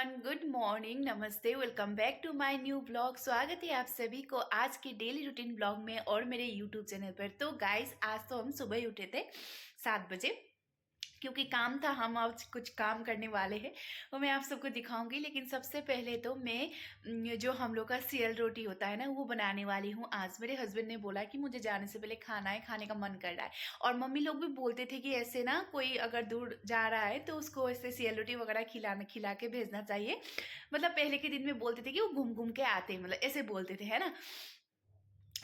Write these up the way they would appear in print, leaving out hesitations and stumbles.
Everyone, good morning, नमस्ते, welcome back to my new blog. स्वागत है आप सभी को आज के डेली रूटीन ब्लॉग में और मेरे यूट्यूब चैनल पर। तो गाइस, आज तो हम सुबह ही उठे थे 7 बजे, क्योंकि काम था। हम आज कुछ काम करने वाले हैं, वो मैं आप सबको दिखाऊंगी। लेकिन सबसे पहले तो मैं जो हम लोग का सियल रोटी होता है ना, वो बनाने वाली हूँ आज। मेरे हस्बैंड ने बोला कि मुझे जाने से पहले खाना है, खाने का मन कर रहा है। और मम्मी लोग भी बोलते थे कि ऐसे ना कोई अगर दूर जा रहा है तो उसको ऐसे सियल रोटी वगैरह खिला के भेजना चाहिए। मतलब पहले के दिन में बोलते थे कि वो घूम घूम के आते हैं, मतलब ऐसे बोलते थे, है ना।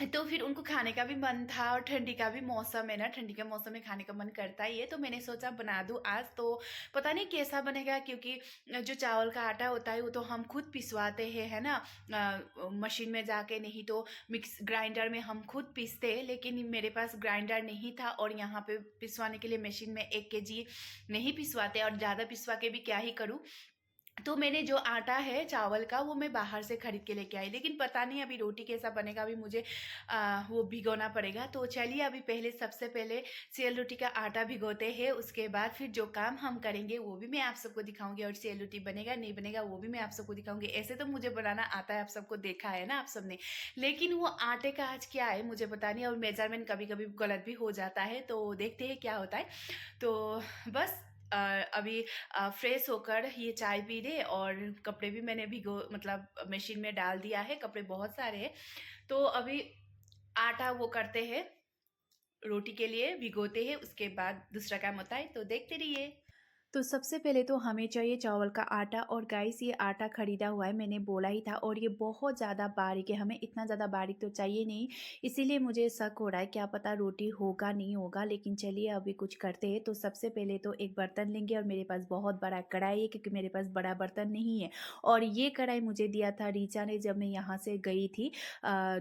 तो फिर उनको खाने का भी मन था, और ठंडी का भी मौसम है ना, ठंडी के मौसम में खाने का मन करता ही है। तो मैंने सोचा बना दूं आज। तो पता नहीं कैसा बनेगा, क्योंकि जो चावल का आटा होता है वो तो हम खुद पिसवाते हैं, है ना। मशीन में जाके, नहीं तो मिक्स ग्राइंडर में हम खुद पीसते हैं। लेकिन मेरे पास ग्राइंडर नहीं था, और यहाँ पे पिसवाने के लिए मशीन में 1 kg नहीं पिसवाते, और ज़्यादा पिसवा के भी क्या ही करूँ। तो मैंने जो आटा है चावल का, वो मैं बाहर से खरीद के लेके आई। लेकिन पता नहीं अभी रोटी कैसा बनेगा, अभी मुझे वो भिगोना पड़ेगा। तो चलिए, अभी पहले सबसे पहले सेल रोटी का आटा भिगोते हैं। उसके बाद फिर जो काम हम करेंगे वो भी मैं आप सबको दिखाऊंगी, और सेल रोटी बनेगा नहीं बनेगा वो भी मैं आप सबको दिखाऊंगी। ऐसे तो मुझे बनाना आता है, आप सबको देखा है ना आप सबने। लेकिन वो आटे का आज क्या है मुझे पता नहीं, और मेजरमेंट कभी कभी गलत भी हो जाता है। तो देखते हैं क्या होता है। तो बस अभी फ्रेश होकर ये चाय पी रहे, और कपड़े भी मैंने भिगो मतलब मशीन में डाल दिया है, कपड़े बहुत सारे हैं। तो अभी आटा वो करते हैं, रोटी के लिए भिगोते हैं, उसके बाद दूसरा काम होता है। तो देखते रहिए। तो सबसे पहले तो हमें चाहिए चावल का आटा। और गाइस, ये आटा खरीदा हुआ है, मैंने बोला ही था। और ये बहुत ज़्यादा बारीक है, हमें इतना ज़्यादा बारीक तो चाहिए नहीं। इसीलिए मुझे शक हो रहा है, क्या पता रोटी होगा नहीं होगा। लेकिन चलिए अभी कुछ करते हैं। तो सबसे पहले तो एक बर्तन लेंगे, और मेरे पास बहुत बड़ा कढ़ाई है, क्योंकि मेरे पास बड़ा बर्तन नहीं है। और ये कढ़ाई मुझे दिया था रीचा ने, जब मैं यहाँ से गई थी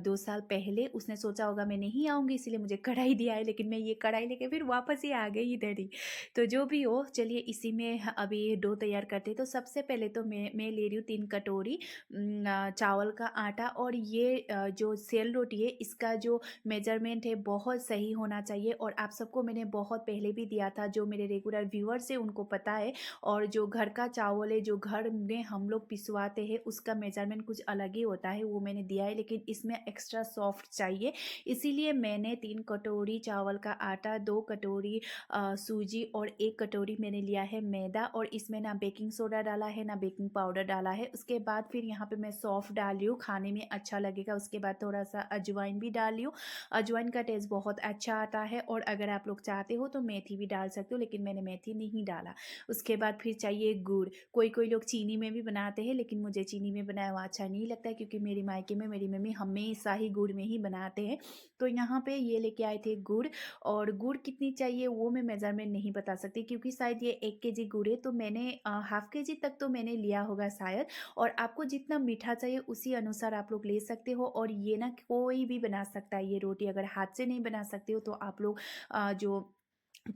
2 साल पहले। उसने सोचा होगा मैं नहीं आऊँगी, इसीलिए मुझे कढ़ाई दिया है। लेकिन मैं ये कढ़ाई लेके फिर वापस ही आ गई इधर ही। तो जो भी हो, चलिए इसी में अभी डो तैयार करते हैं। तो सबसे पहले तो मैं ले रही हूँ 3 कटोरी चावल का आटा। और ये जो सेल रोटी है, इसका जो मेजरमेंट है बहुत सही होना चाहिए। और आप सबको मैंने बहुत पहले भी दिया था, जो मेरे रेगुलर व्यूअर्स है उनको पता है। और जो घर का चावल है, जो घर में हम लोग पिसवाते हैं, उसका मेजरमेंट कुछ अलग ही होता है, वो मैंने दिया है। लेकिन इसमें एक्स्ट्रा सॉफ्ट चाहिए, इसीलिए मैंने 3 कटोरी चावल का आटा, 2 कटोरी सूजी, और 1 कटोरी मैंने लिया है मैदा। और इसमें ना बेकिंग सोडा डाला है ना बेकिंग पाउडर डाला है। उसके बाद फिर यहाँ पे मैं सौंफ डाल रही हूँ, खाने में अच्छा लगेगा। उसके बाद थोड़ा सा अजवाइन भी डाल रही हूँ, अजवाइन का टेस्ट बहुत अच्छा आता है। और अगर आप लोग चाहते हो तो मेथी भी डाल सकते हो, लेकिन मैंने मेथी नहीं डाला। उसके बाद फिर चाहिए गुड़। कोई कोई लोग चीनी में भी बनाते हैं, लेकिन मुझे चीनी में बनाया हुआ अच्छा नहीं लगता है, क्योंकि मेरी मायके में मेरी मम्मी हमेशा ही गुड़ में ही बनाते हैं। तो यहाँ पे ये लेके आए थे गुड़। और गुड़ कितनी चाहिए वो मैं मेज़रमेंट नहीं बता सकती, क्योंकि शायद ये 1 kg गुड़ है, तो मैंने हाफ के जी तक तो मैंने लिया होगा शायद। और आपको जितना मीठा चाहिए उसी अनुसार आप लोग ले सकते हो। और ये ना कोई भी बना सकता है ये रोटी, अगर हाथ से नहीं बना सकते हो तो आप लोग जो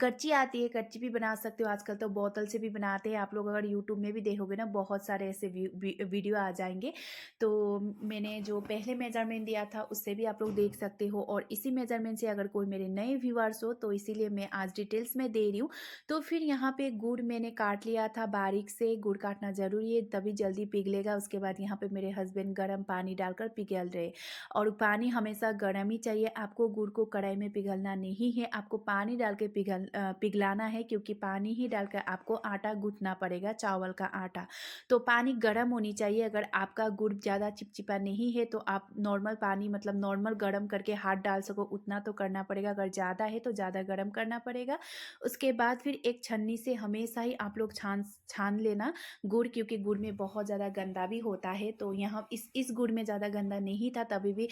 कच्ची आती है, कच्ची भी बना सकते हो। आजकल तो बोतल से भी बनाते हैं, आप लोग अगर यूट्यूब में भी देखोगे ना, बहुत सारे ऐसे वीडियो आ जाएंगे। तो मैंने जो पहले मेजरमेंट दिया था उससे भी आप लोग देख सकते हो। और इसी मेजरमेंट से अगर कोई मेरे नए व्यूअर्स हो, तो इसीलिए मैं आज डिटेल्स में दे रही हूँ। तो फिर यहाँ पे गुड़ मैंने काट लिया था बारीक से। गुड़ काटना ज़रूरी है, तभी जल्दी पिघलेगा। उसके बाद यहाँ पे मेरे हस्बैंड गर्म पानी डालकर पिघल रहे। और पानी हमेशा गर्म ही चाहिए आपको, गुड़ को कढ़ाई में पिघलना नहीं है, आपको पानी डाल के पिघलाना है। क्योंकि पानी ही डालकर आपको आटा गूंथना पड़ेगा, चावल का आटा। तो पानी गर्म होनी चाहिए। अगर आपका गुड़ ज़्यादा चिपचिपा नहीं है तो आप नॉर्मल पानी, मतलब नॉर्मल गर्म करके हाथ डाल सको उतना तो करना पड़ेगा। अगर ज़्यादा है तो ज़्यादा गर्म करना पड़ेगा। उसके बाद फिर एक छन्नी से हमेशा ही आप लोग छान लेना गुड़, क्योंकि गुड़ में बहुत ज़्यादा गंदा भी होता है। तो यहाँ इस गुड़ में ज़्यादा गंदा नहीं था, तभी भी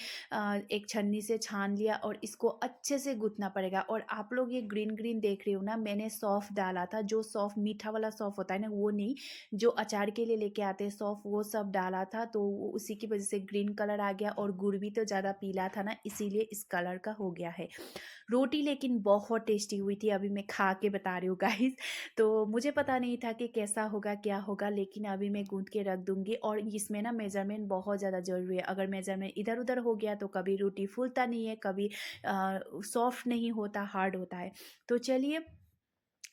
एक छन्नी से छान लिया। और इसको अच्छे से गूंथना पड़ेगा। और आप लोग ये ग्रीन ग्रीन देख रहे हो ना, मैंने सौंफ डाला था, जो सौंफ मीठा वाला सौंफ होता है ना, वो नहीं, जो अचार के लिए लेके आते हैं सौंफ, वो सब डाला था। तो उसी की वजह से ग्रीन कलर आ गया। और गुड़ भी तो ज़्यादा पीला था ना, इसीलिए इस कलर का हो गया है। रोटी लेकिन बहुत टेस्टी हुई थी, अभी मैं खा के बता रही हूँ गाइस। तो मुझे पता नहीं था कि कैसा होगा क्या होगा, लेकिन अभी मैं गूंथ के रख दूंगी। और इसमें ना मेजरमेंट बहुत ज़्यादा ज़रूरी है। अगर मेजरमेंट इधर उधर हो गया तो कभी रोटी फूलता नहीं है, कभी सॉफ्ट नहीं होता, हार्ड होता है। तो चलिए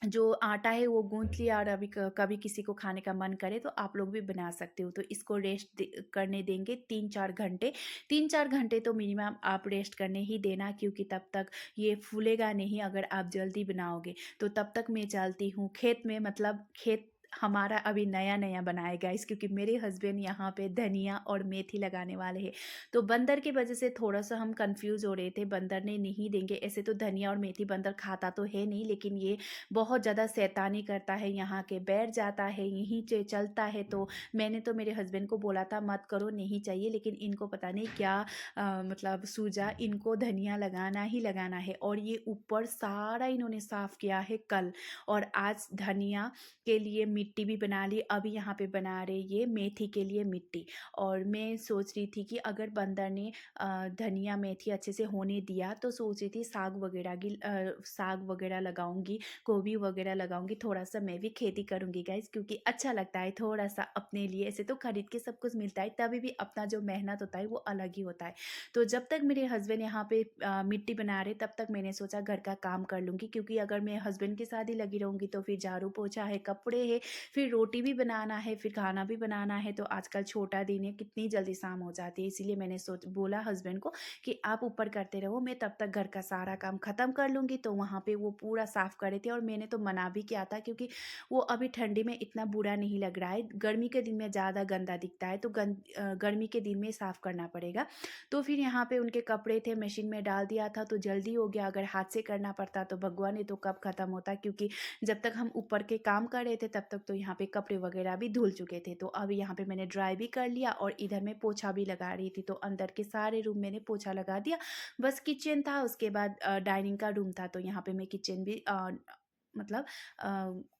जो आटा है वो गूँथ लिया और अभी कभी किसी को खाने का मन करे तो आप लोग भी बना सकते हो। तो इसको रेस्ट करने देंगे 3-4 घंटे। 3-4 घंटे तो मिनिमम आप रेस्ट करने ही देना, क्योंकि तब तक ये फूलेगा नहीं अगर आप जल्दी बनाओगे। तो तब तक मैं चलती हूँ खेत में, मतलब खेत हमारा अभी नया नया बना है गाइस, क्योंकि मेरे हस्बैंड यहाँ पे धनिया और मेथी लगाने वाले हैं। तो बंदर की वजह से थोड़ा सा हम कंफ्यूज हो रहे थे, बंदर ने नहीं देंगे। ऐसे तो धनिया और मेथी बंदर खाता तो है नहीं, लेकिन ये बहुत ज़्यादा शैतानी करता है, यहाँ के बैठ जाता है, यहीं से चलता है। तो मैंने तो मेरे हस्बैंड को बोला था मत करो, नहीं चाहिए, लेकिन इनको पता नहीं क्या मतलब सूझा, इनको धनिया लगाना ही लगाना है। और ये ऊपर सारा इन्होंने साफ़ किया है कल, और आज धनिया के लिए मिट्टी भी बना ली। अभी यहाँ पे बना रहे ये मेथी के लिए मिट्टी। और मैं सोच रही थी कि अगर बंदर ने धनिया मेथी अच्छे से होने दिया तो सोच रही थी साग वगैरह लगाऊंगी, गोभी वगैरह लगाऊंगी, थोड़ा-सा मैं भी खेती करूँगी गाइज़, क्योंकि अच्छा लगता है थोड़ा-सा अपने लिए। ऐसे तो खरीद के सब कुछ मिलता है, तभी भी अपना जो मेहनत होता है वो अलग ही होता है। तो जब तक मेरे हस्बैंड यहाँ पे मिट्टी बना रहे तब तक मैंने सोचा घर का काम कर लूँगी, क्योंकि अगर मैं हस्बैंड के साथ ही लगी रहूँगी तो फिर झाड़ू-पोछा है, कपड़े हैं, फिर रोटी भी बनाना है, फिर खाना भी बनाना है। तो आजकल छोटा दिन है, कितनी जल्दी शाम हो जाती है। इसीलिए मैंने बोला हस्बैंड को कि आप ऊपर करते रहो, मैं तब तक घर का सारा काम ख़त्म कर लूँगी। तो वहाँ पे वो पूरा साफ़ कर रहे थे, और मैंने तो मना भी किया था, क्योंकि वो अभी ठंडी में इतना बुरा नहीं लग रहा है, गर्मी के दिन में ज़्यादा गंदा दिखता है। तो गर्मी के दिन में साफ़ करना पड़ेगा। तो फिर यहाँ पे उनके कपड़े थे, मशीन में डाल दिया था तो जल्दी हो गया। अगर हाथ से करना पड़ता तो भगवान ने तो कब ख़त्म होता, क्योंकि जब तक हम ऊपर के काम कर रहे थे तब तक तो यहाँ पे कपड़े वगैरह भी धुल चुके थे। तो अभी यहाँ पे मैंने ड्राई भी कर लिया, और इधर मैं पोछा भी लगा रही थी। तो अंदर के सारे रूम मैंने पोछा लगा दिया। बस किचन था, उसके बाद डाइनिंग का रूम था, तो यहाँ पे मैं किचन भी मतलब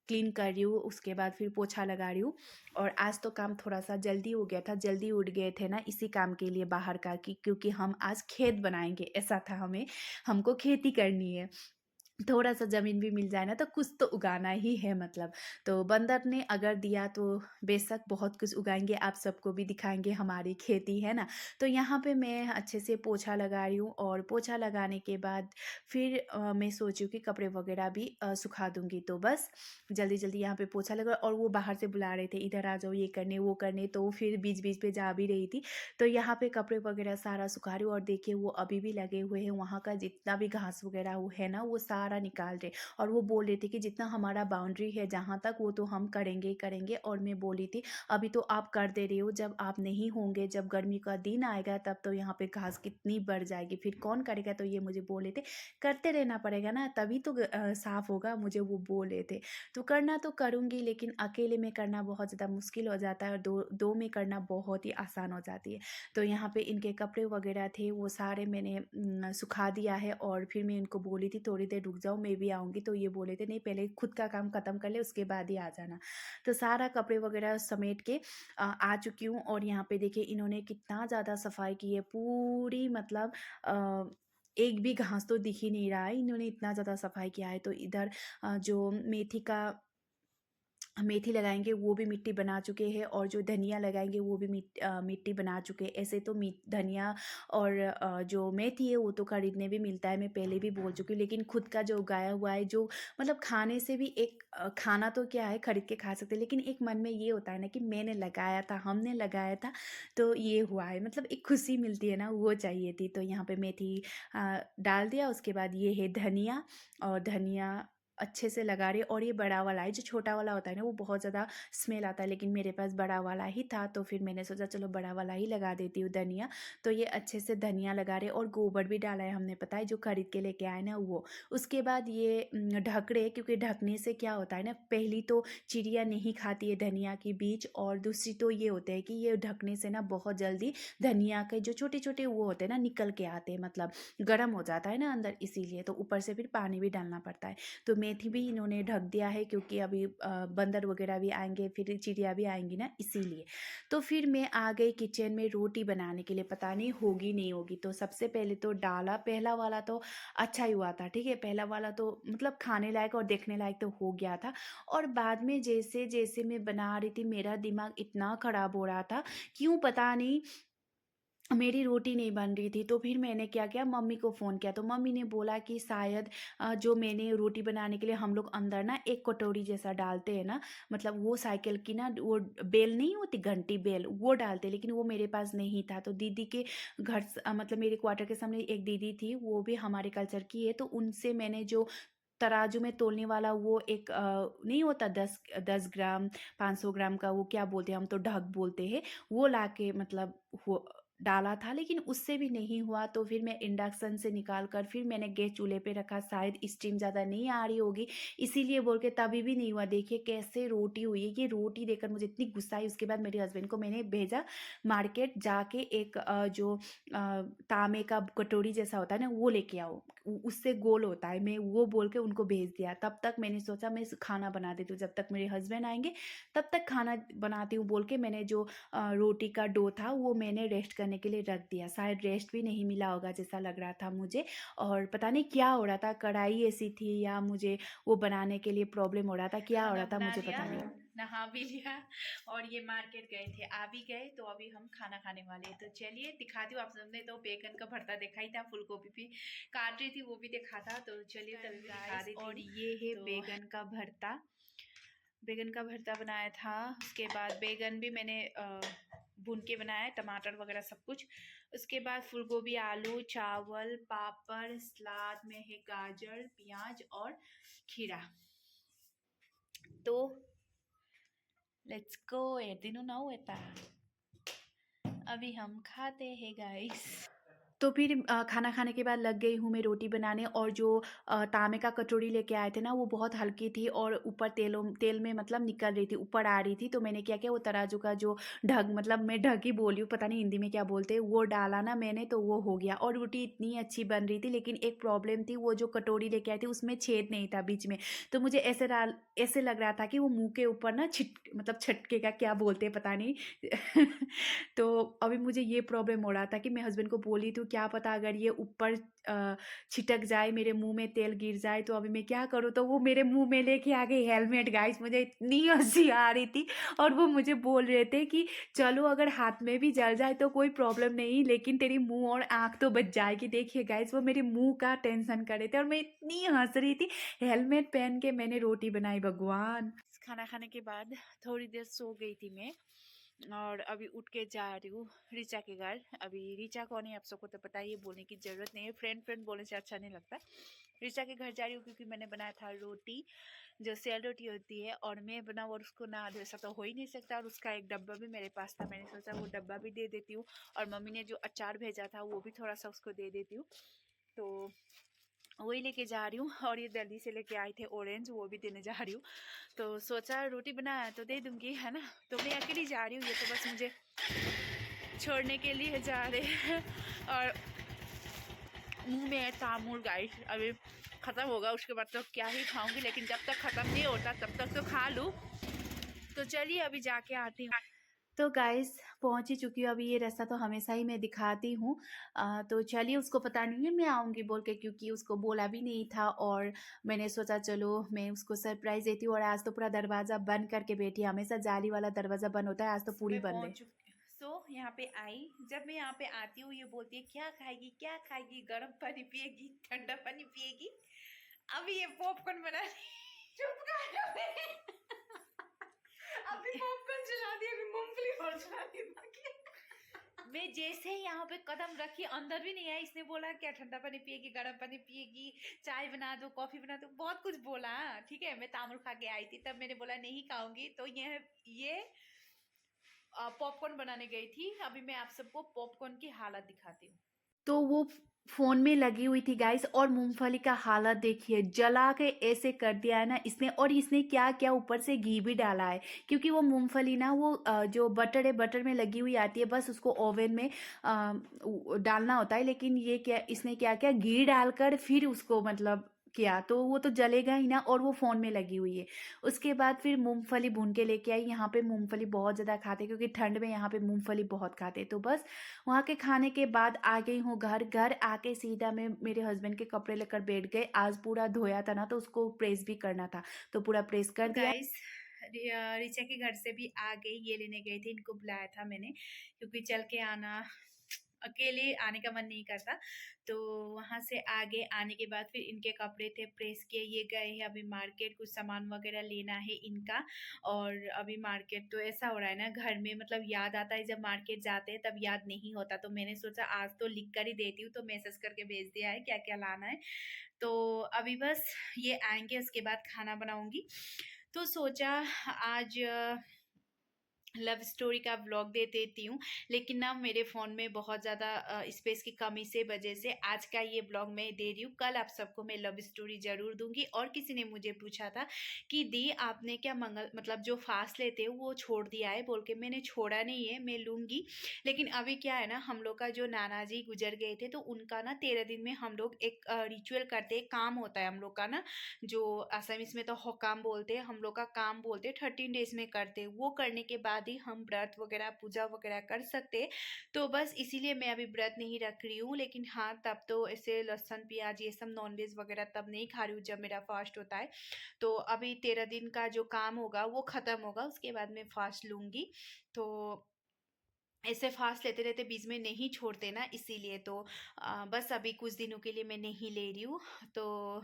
क्लीन कर रही हूँ, उसके बाद फिर पोछा लगा रही हूँ। और आज तो काम थोड़ा-सा जल्दी हो गया था, जल्दी उठ गए थे ना इसी काम के लिए बाहर का, कि क्योंकि हम आज खेत बनाएँगे, ऐसा था हमको खेती करनी है। थोड़ा-सा ज़मीन भी मिल जाए ना तो कुछ तो उगाना ही है मतलब। तो बंदर ने अगर दिया तो बेशक बहुत कुछ उगाएँगे, आप सबको भी दिखाएँगे हमारी खेती, है ना? तो यहाँ पे मैं अच्छे से पोछा लगा रही हूँ, और पोछा लगाने के बाद फिर मैं सोची हूँ कि कपड़े वगैरह भी सुखा दूँगी। तो बस जल्दी-जल्दी यहाँ पे पोछा लगा, और वो बाहर से बुला रहे थे, इधर आ जाओ, ये करने, वो करने, तो फिर बीच-बीच पे जा भी रही थी। तो यहाँ पे कपड़े वगैरह सारा सुखा रही हूँ, और देखिए वो अभी भी लगे हुए हैं, वहाँ का जितना भी घास वगैरह वो है ना वो सारा निकाल रहे। और वो बोल रहे थे कि जितना हमारा बाउंड्री है जहाँ तक वो तो हम करेंगे ही करेंगे। और मैं बोली थी अभी तो आप कर दे रहे हो, जब आप नहीं होंगे, जब गर्मी का दिन आएगा तब तो यहाँ पे घास कितनी बढ़ जाएगी, फिर कौन करेगा। तो ये मुझे बोले थे करते रहना पड़ेगा ना, तभी तो साफ होगा, मुझे वो बोले थे। तो करना तो करूँगी, लेकिन अकेले में करना बहुत ज़्यादा मुश्किल हो जाता है, और दो दो में करना बहुत ही आसान हो जाती है। तो यहाँ पे इनके कपड़े वगैरह थे वो सारे मैंने सुखा दिया है, और फिर मैं इनको बोली थी थोड़ी देर रुक जाओ मैं भी आऊँगी। तो ये बोले थे नहीं पहले खुद का काम ख़त्म कर ले उसके बाद ही आ जाना। तो सारा कपड़े वगैरह समेट के आ चुकी हूँ, और यहाँ पे देखिए इन्होंने कितना ज़्यादा सफाई की है पूरी, मतलब एक भी घास तो दिख ही नहीं रहा है, इन्होंने इतना ज़्यादा सफाई किया है। तो इधर जो मेथी लगाएँगे वो भी मिट्टी बना चुके हैं, और जो धनिया लगाएँगे वो भी मिट्टी बना चुके हैं। ऐसे तो धनिया और जो मेथी है वो तो खरीदने भी मिलता है, मैं पहले भी बोल चुकी हूँ, लेकिन खुद का जो उगाया हुआ है, जो मतलब खाने से भी एक खाना तो क्या है खरीद के खा सकते हैं, लेकिन एक मन में ये होता है ना कि मैंने लगाया था, हमने लगाया था, तो ये हुआ है, मतलब एक खुशी मिलती है ना, वो चाहिए थी। तो यहाँ पे मेथी डाल दिया, उसके बाद ये है धनिया, और धनिया अच्छे से लगा रही, और ये बड़ा वाला है, जो छोटा वाला होता है ना वो बहुत ज़्यादा स्मेल आता है, लेकिन मेरे पास बड़ा वाला ही था, तो फिर मैंने सोचा चलो बड़ा वाला ही लगा देती हूँ धनिया। तो ये अच्छे से धनिया लगा रहे, और गोबर भी डाला है हमने, पता है जो खरीद के लेके आए ना वो। उसके बाद ये ढक रहे, क्योंकि ढकने से क्या होता है ना, पहली तो चिड़िया नहीं खाती है धनिया की बीज, और दूसरी तो ये होता है कि ये ढकने से ना बहुत जल्दी धनिया के जो छोटे छोटे वो होते हैं ना निकल के आते हैं, मतलब गर्म हो जाता है ना अंदर, इसीलिए। तो ऊपर से फिर पानी भी डालना पड़ता है। तो मेथी भी इन्होंने ढक दिया है, क्योंकि अभी बंदर वगैरह भी आएंगे, फिर चिड़िया भी आएंगी ना, इसीलिए। तो फिर मैं आ गई किचन में रोटी बनाने के लिए, पता नहीं होगी नहीं होगी। तो सबसे पहले तो डाला, पहला वाला तो अच्छा ही हुआ था, ठीक है, पहला वाला तो मतलब खाने लायक और देखने लायक तो हो गया था। और बाद में जैसे जैसे मैं बना रही थी मेरा दिमाग इतना ख़राब हो रहा था, क्यों पता नहीं, मेरी रोटी नहीं बन रही थी। तो फिर मैंने क्या किया, मम्मी को फ़ोन किया, तो मम्मी ने बोला कि शायद जो मैंने रोटी बनाने के लिए हम लोग अंदर ना एक कटोरी जैसा डालते हैं ना, मतलब वो साइकिल की ना वो बेल नहीं होती, घंटी बेल, वो डालते हैं, लेकिन वो मेरे पास नहीं था। तो दीदी के घर मतलब मेरे क्वार्टर के सामने एक दीदी थी, वो भी हमारे कल्चर की है, तो उनसे मैंने जो तराजू में तोलने वाला वो एक नहीं होता, 10 ग्राम 500 ग्राम का, वो क्या बोलते हैं, हम तो ढक बोलते हैं, वो लाके मतलब वो डाला था, लेकिन उससे भी नहीं हुआ। तो फिर मैं इंडक्शन से निकाल कर फिर मैंने गैस चूल्हे पे रखा, शायद स्टीम ज़्यादा नहीं आ रही होगी इसीलिए बोल के, तभी भी नहीं हुआ। देखिए कैसे रोटी हुई है, ये रोटी देखकर मुझे इतनी गुस्सा आई। उसके बाद मेरे हस्बैंड को मैंने भेजा मार्केट जाके, एक जो तांबे का कटोरी जैसा होता है ना, वो लेके आओ, उससे गोल होता है, मैं वो बोल के उनको भेज दिया। तब तक मैंने सोचा मैं खाना बना देती हूँ, जब तक मेरे हस्बैंड आएंगे तब तक खाना बनाती हूँ बोल के, मैंने जो रोटी का डो था वो मैंने रेस्ट करने के लिए रख दिया। शायद रेस्ट भी नहीं मिला होगा जैसा लग रहा था मुझे, और पता नहीं क्या हो रहा था, कढ़ाई ऐसी थी या मुझे वो बनाने के लिए प्रॉब्लम हो रहा था, क्या हो खाना रहा था बना मुझे लिया, पता नहीं। नहा भी लिया और ये मार्केट गए थे, आ भी गए, तो अभी हम खाना खाने वाले हैं। तो चलिए दिखाती हूँ आप सबने तो बैगन का भरता देखा ही था, फूल गोभी भी काट रही थी वो भी देखा था, तो चलिए तभी भी दिखा गाइस, देती और हूँ। ये है तो बैगन का भरता बनाया था। उसके बाद बैगन भी मैंने भून के बनाया, टमाटर वगैरह सब कुछ। उसके बाद फूलगोभी, आलू, चावल, पापड़, सलाद में है गाजर, प्याज और खीरा। तो लेट्स गो, एदिनो ना हुआ, अभी हम खाते हैं गाइस। तो फिर खाना खाने के बाद लग गई हूँ मैं रोटी बनाने, और जो तांबे का कटोरी लेके आए थे ना, वो बहुत हल्की थी और ऊपर तेल में मतलब निकल रही थी, ऊपर आ रही थी। तो मैंने क्या किया, वो तराजू का जो ढक, मतलब मैं ढक ही बोली हूँ, पता नहीं हिंदी में क्या बोलते हैं, वो डाला ना मैंने, तो वो हो गया। और रोटी इतनी अच्छी बन रही थी, लेकिन एक प्रॉब्लम थी, वो जो कटोरी लेके आए थे उसमें छेद नहीं था बीच में। तो मुझे ऐसे लग रहा था कि वो मुंह के ऊपर ना मतलब छटके का क्या बोलते हैं पता नहीं। तो अभी मुझे ये प्रॉब्लम हो रहा था कि मैं हस्बैंड को बोली थी, क्या पता अगर ये ऊपर छिटक जाए, मेरे मुंह में तेल गिर जाए, तो अभी मैं क्या करूँ। तो वो मेरे मुंह में लेके आ गए हेलमेट गाइस, मुझे इतनी हंसी आ रही थी। और वो मुझे बोल रहे थे कि चलो अगर हाथ में भी जल जाए तो कोई प्रॉब्लम नहीं, लेकिन तेरी मुंह और आंख तो बच जाएगी। देखिए गाइस, वो मेरे मुंह का टेंशन कर रहे थे और मैं इतनी हंस रही थी। हेलमेट पहन के मैंने रोटी बनाई, भगवान। खाना खाने के बाद थोड़ी देर सो गई थी मैं, और अभी उठ के जा रही हूँ ऋचा के घर। अभी ऋचा कौन है आप सबको तो पता ही है, बोलने की ज़रूरत नहीं है, फ्रेंड फ्रेंड बोलने से अच्छा नहीं लगता। ऋचा के घर जा रही हूँ क्योंकि मैंने बनाया था रोटी, जो सेल रोटी होती है, और मैं बनाऊँ और उसको ना दे, ऐसा तो हो ही नहीं सकता। और उसका एक डब्बा भी मेरे पास था, मैंने सोचा वो डब्बा भी दे देती हूँ, और मम्मी ने जो अचार भेजा था वो भी थोड़ा सा उसको दे देती हूँ। तो वही लेके जा रही हूँ। और ये दिल्ली से लेके आए थे ऑरेंज, वो भी देने जा रही हूँ। तो सोचा रोटी बनाया तो दे दूंगी, है ना। तो मैं अकेली जा रही हूँ, ये तो बस मुझे छोड़ने के लिए जा रहे हैं। और मुंह में है तामुल गाइस, अभी ख़त्म होगा उसके बाद तो क्या ही खाऊंगी, लेकिन जब तक ख़त्म नहीं होता तब तक तो खा लूँ। तो चलिए अभी जाके आती हूँ। तो गाइस, पहुंच ही चुकी हूँ। अभी ये रास्ता तो हमेशा ही मैं दिखाती हूँ। तो चलिए, उसको पता नहीं है मैं आऊँगी बोल के, क्योंकि उसको बोला भी नहीं था, और मैंने सोचा चलो मैं उसको सरप्राइज़ देती हूँ। और आज तो पूरा दरवाज़ा बंद करके बैठी, हमेशा जाली वाला दरवाज़ा बंद होता है, आज तो पूरी मैं बंद है। पहुंच चुकी। यहाँ पे आई, जब मैं यहाँ पे आती हूँ ये बोलती है क्या खाएगी क्या खाएगी, गर्म पानी पिएगी ठंडा पानी पिएगी। अभी ये पॉपकॉर्न बना रही। चुप कर। अभी पॉपकॉर्न चला दी, अभी मूंगफली और चला दी बाकी। मैं जैसे ही यहाँ पे कदम रखी, अंदर भी नहीं आई, इसने बोला क्या ठंडा पानी पिएगी गर्म पानी पिएगी, चाय बना दो कॉफी बना दो, बहुत कुछ बोला। ठीक है, मैं तामुल खा के आई थी, तब मैंने बोला नहीं खाऊंगी। तो ये पॉपकॉर्न बनाने गई थी। अभी मैं आप सबको पॉपकॉर्न की हालत दिखाती हूँ। तो वो फ़ोन में लगी हुई थी गाइस, और मूँगफली का हालत देखिए, जला के ऐसे कर दिया है ना इसने। और इसने क्या-क्या ऊपर से घी भी डाला है, क्योंकि वो मूँगफली ना वो जो बटर है, बटर में लगी हुई आती है, बस उसको ओवन में डालना होता है। लेकिन ये क्या, इसने क्या किया, घी डालकर फिर उसको मतलब किया, तो वो तो जलेगा ही ना, और वो फ़ोन में लगी हुई है। उसके बाद फिर मूँगफली भून के लेके आई। यहाँ पे मूँगफली बहुत ज़्यादा खाते हैं, क्योंकि ठंड में यहाँ पे मूँगफली बहुत खाते हैं। तो बस वहाँ के खाने के बाद आ गई हूँ घर। घर आके सीधा मैं मेरे हस्बैंड के कपड़े लेकर बैठ गए। आज पूरा धोया था ना, तो उसको प्रेस भी करना था, तो पूरा प्रेस कर तो दिया। गाइस, ऋचा के घर से भी आ गई, ये लेने गई थी, इनको बुलाया था मैंने क्योंकि चल के आना अकेले आने का मन नहीं करता। तो वहाँ से आगे आने के बाद फिर इनके कपड़े थे प्रेस किए, ये गए हैं अभी मार्केट, कुछ सामान वगैरह लेना है इनका। और अभी मार्केट तो ऐसा हो रहा है ना घर में, मतलब याद आता है जब मार्केट जाते हैं तब याद नहीं होता, तो मैंने सोचा आज तो लिख कर ही देती हूँ, तो मैसेज करके भेज दिया है क्या क्या लाना है। तो अभी बस ये आएंगे उसके बाद खाना बनाऊंगी। तो सोचा आज लव स्टोरी का व्लॉग दे देती हूँ, लेकिन ना मेरे फ़ोन में बहुत ज़्यादा स्पेस की कमी से वजह से आज का ये व्लॉग मैं दे रही हूँ। कल आप सबको मैं लव स्टोरी ज़रूर दूंगी। और किसी ने मुझे पूछा था कि दी आपने क्या मंगल मतलब जो फास्ट लेते हो वो छोड़ दिया है, बोल के मैंने छोड़ा नहीं है, मैं लूँगी। लेकिन अभी क्या है ना, हम लोग का जो नाना जी गुजर गए थे तो उनका ना 13 दिन में हम लोग एक रिचुअल करते हैं, काम होता है हम लोग का ना, जो असमीज में तो हुकाम बोलते हैं, हम लोग का काम बोलते हैं, 13 डेज में करते हैं। वो करने के बाद ही हम व्रत वगैरह पूजा वगैरह कर सकते हैं। तो बस इसीलिए मैं अभी व्रत नहीं रख रही हूँ। लेकिन हाँ, तब तो ऐसे लहसुन प्याज ये सब नॉनवेज वगैरह तब नहीं खा रही हूँ जब मेरा फास्ट होता है। तो अभी 13 दिन का जो काम होगा वो ख़त्म होगा, उसके बाद मैं फास्ट लूँगी। तो ऐसे फास्ट लेते रहते बीच में नहीं छोड़ते ना, इसीलिए तो बस अभी कुछ दिनों के लिए मैं नहीं ले रही हूँ। तो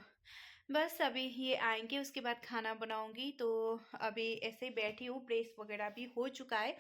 बस अभी ये आएंगे उसके बाद खाना बनाऊंगी। तो अभी ऐसे ही बैठी हूँ, प्रेस वगैरह भी हो चुका है।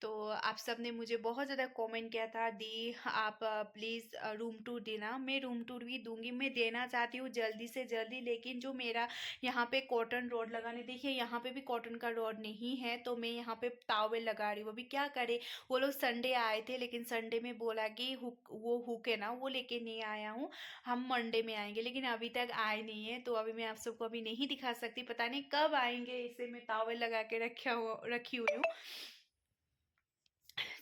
तो आप सब ने मुझे बहुत ज़्यादा कमेंट किया था, दी आप प्लीज़ रूम टूर देना। मैं रूम टूर भी दूंगी, मैं देना चाहती हूँ जल्दी से जल्दी। लेकिन जो मेरा यहाँ पे कॉटन रॉड लगाने, देखिए यहाँ पे भी कॉटन का रॉड नहीं है, तो मैं यहाँ पे टावल लगा रही हूँ। अभी क्या करे, वो लोग संडे आए थे लेकिन संडे में बोला कि हुक वो हुक है ना वो लेके नहीं आया हूँ, हम मंडे में आएंगे। लेकिन अभी तक आए नहीं है, तो अभी मैं आप सबको अभी नहीं दिखा सकती, पता नहीं कब आएंगे। इसे मैं टावल लगा के रखी हुई हूँ,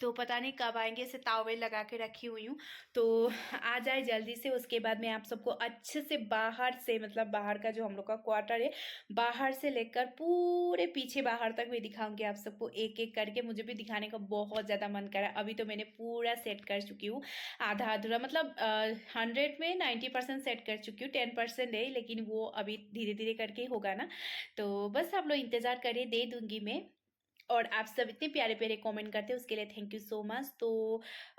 तो पता नहीं कब आएंगे, इसे तावे लगा के रखी हुई हूँ। तो आ जाए जल्दी से, उसके बाद मैं आप सबको अच्छे से बाहर से, मतलब बाहर का जो हम लोग का क्वार्टर है, बाहर से लेकर पूरे पीछे बाहर तक मैं दिखाऊंगी आप सबको एक एक करके। मुझे भी दिखाने का बहुत ज़्यादा मन कर रहा है। अभी तो मैंने पूरा सेट कर चुकी हूँ, आधा अधूरा, मतलब 100 में 90% सेट कर चुकी हूँ, 10% है, लेकिन वो अभी धीरे धीरे करके ही होगा ना। तो बस आप लोग इंतज़ार करिए, दे दूंगी मैं। और आप सब इतने प्यारे प्यारे कमेंट करते हैं उसके लिए थैंक यू सो मच। तो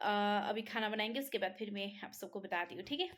अभी खाना बनाएंगे, उसके बाद फिर मैं आप सबको बताती हूँ, ठीक है।